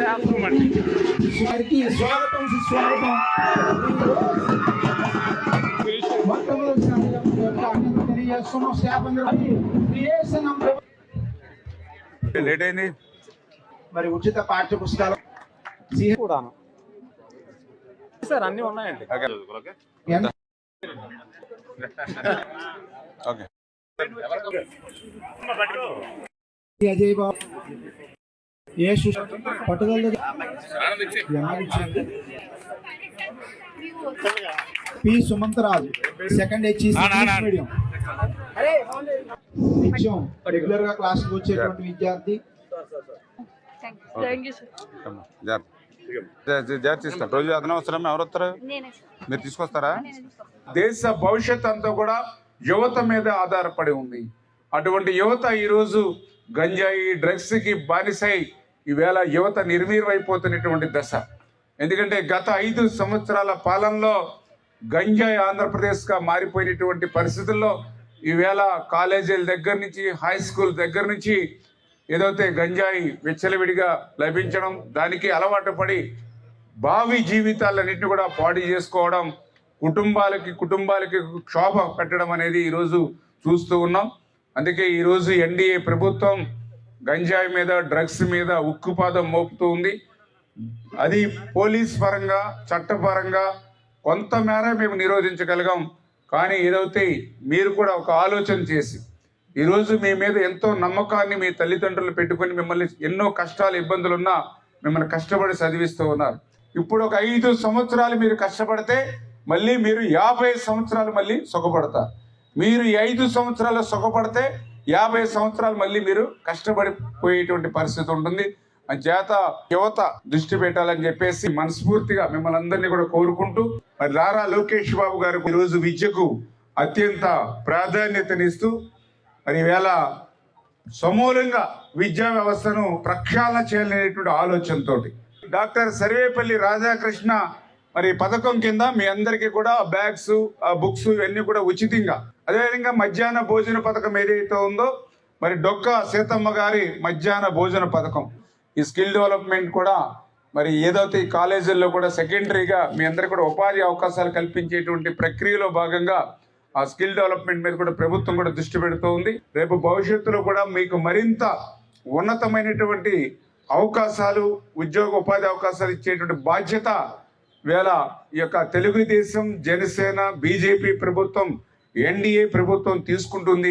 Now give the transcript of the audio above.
వారికి స్వాగతం సుస్వాగతం. లేట్ అయింది. మరి ఉచిత పాఠ్య పుస్తకాలు కూడాను సార్ అన్ని ఉన్నాయండి. ఓకే అజయ్ బాబు పట్టుదల పి సుమంతరాజు సెకండ్ హెచ్ మీడియం నిత్యం రెగ్యులర్ గా క్లాస్ కి వచ్చేటువంటి విద్యార్థి. జాగ్రత్త రోజు అనవసరం. ఎవరు వస్తారు? మీరు తీసుకొస్తారా? దేశ భవిష్యత్ అంతా కూడా యువత మీద ఆధారపడి ఉంది. అటువంటి యువత ఈరోజు గంజాయి డ్రగ్స్ కి బానిసై ఈవేళ యువత నిర్వీర్యమైపోతున్నటువంటి దశ. ఎందుకంటే గత 5 సంవత్సరాల పాలనలో గంజాయి ఆంధ్రప్రదేశ్గా మారిపోయినటువంటి పరిస్థితుల్లో ఈవేళ కాలేజీల దగ్గర నుంచి హై స్కూల్ దగ్గర నుంచి ఏదైతే గంజాయి విచ్చలవిడిగా లభించడం, దానికి అలవాటు పడి భావి జీవితాలన్నింటినీ కూడా పాడు చేసుకోవడం, కుటుంబాలకి క్షోభ పెట్టడం అనేది ఈరోజు చూస్తూ ఉన్నాం. అందుకే ఈరోజు ఎన్డీఏ ప్రభుత్వం గంజాయి మీద డ్రగ్స్ మీద ఉక్కుపాదం మోపుతూ ఉంది. అది పోలీస్ పరంగా చట్టపరంగా కొంతమేర మేము నిరోధించగలిగాం. కానీ ఏదైతే మీరు కూడా ఒక ఆలోచన చేసి ఈరోజు మీ మీద ఎంతో నమ్మకాన్ని మీ తల్లిదండ్రులు పెట్టుకొని మిమ్మల్ని ఎన్నో కష్టాలు ఇబ్బందులు ఉన్నా మిమ్మల్ని కష్టపడి చదివిస్తూ ఉన్నారు. ఇప్పుడు ఒక 5 సంవత్సరాలు మీరు కష్టపడితే మళ్ళీ మీరు 50 సంవత్సరాలు మళ్ళీ సుఖపడతారు. మీరు 5 సంవత్సరాలు సుఖపడితే 50 సంవత్సరాలు మళ్ళీ మీరు కష్టపడిపోయేటువంటి పరిస్థితి ఉంటుంది. చేత యువత దృష్టి పెట్టాలని చెప్పేసి మనస్ఫూర్తిగా మిమ్మల్ని అందరినీ కూడా కోరుకుంటూ, మరి నారా లోకేష్ బాబు గారు ఈరోజు విద్యకు అత్యంత ప్రాధాన్యతనిస్తూ మరి ఈవేళ సమూలంగా విద్యా వ్యవస్థను ప్రక్షాళన చేయాలనేటువంటి ఆలోచనతో డాక్టర్ సర్వేపల్లి రాధాకృష్ణ మరి పథకం కింద మీ అందరికీ కూడా బ్యాగ్స్, బుక్స్ ఇవన్నీ కూడా ఉచితంగా, అదేవిధంగా మధ్యాహ్న భోజన పథకం ఏదైతే ఉందో మరి డొక్క సీతమ్మ గారి మధ్యాహ్న భోజన పథకం, ఈ స్కిల్ డెవలప్మెంట్ కూడా మరి ఏదైతే ఈ కాలేజీల్లో కూడా సెకండరీగా మీ అందరికీ కూడా ఉపాధి అవకాశాలు కల్పించేటువంటి ప్రక్రియలో భాగంగా ఆ స్కిల్ డెవలప్మెంట్ మీద కూడా ప్రభుత్వం కూడా దృష్టి పెడుతూ ఉంది. రేపు భవిష్యత్తులో కూడా మీకు మరింత ఉన్నతమైనటువంటి అవకాశాలు, ఉపాధి అవకాశాలు ఇచ్చేటువంటి బాధ్యత వేళ ఈ యొక్క తెలుగుదేశం, జనసేన, బీజేపీ ప్రభుత్వం, ఎన్డీఏ ప్రభుత్వం తీసుకుంటుంది.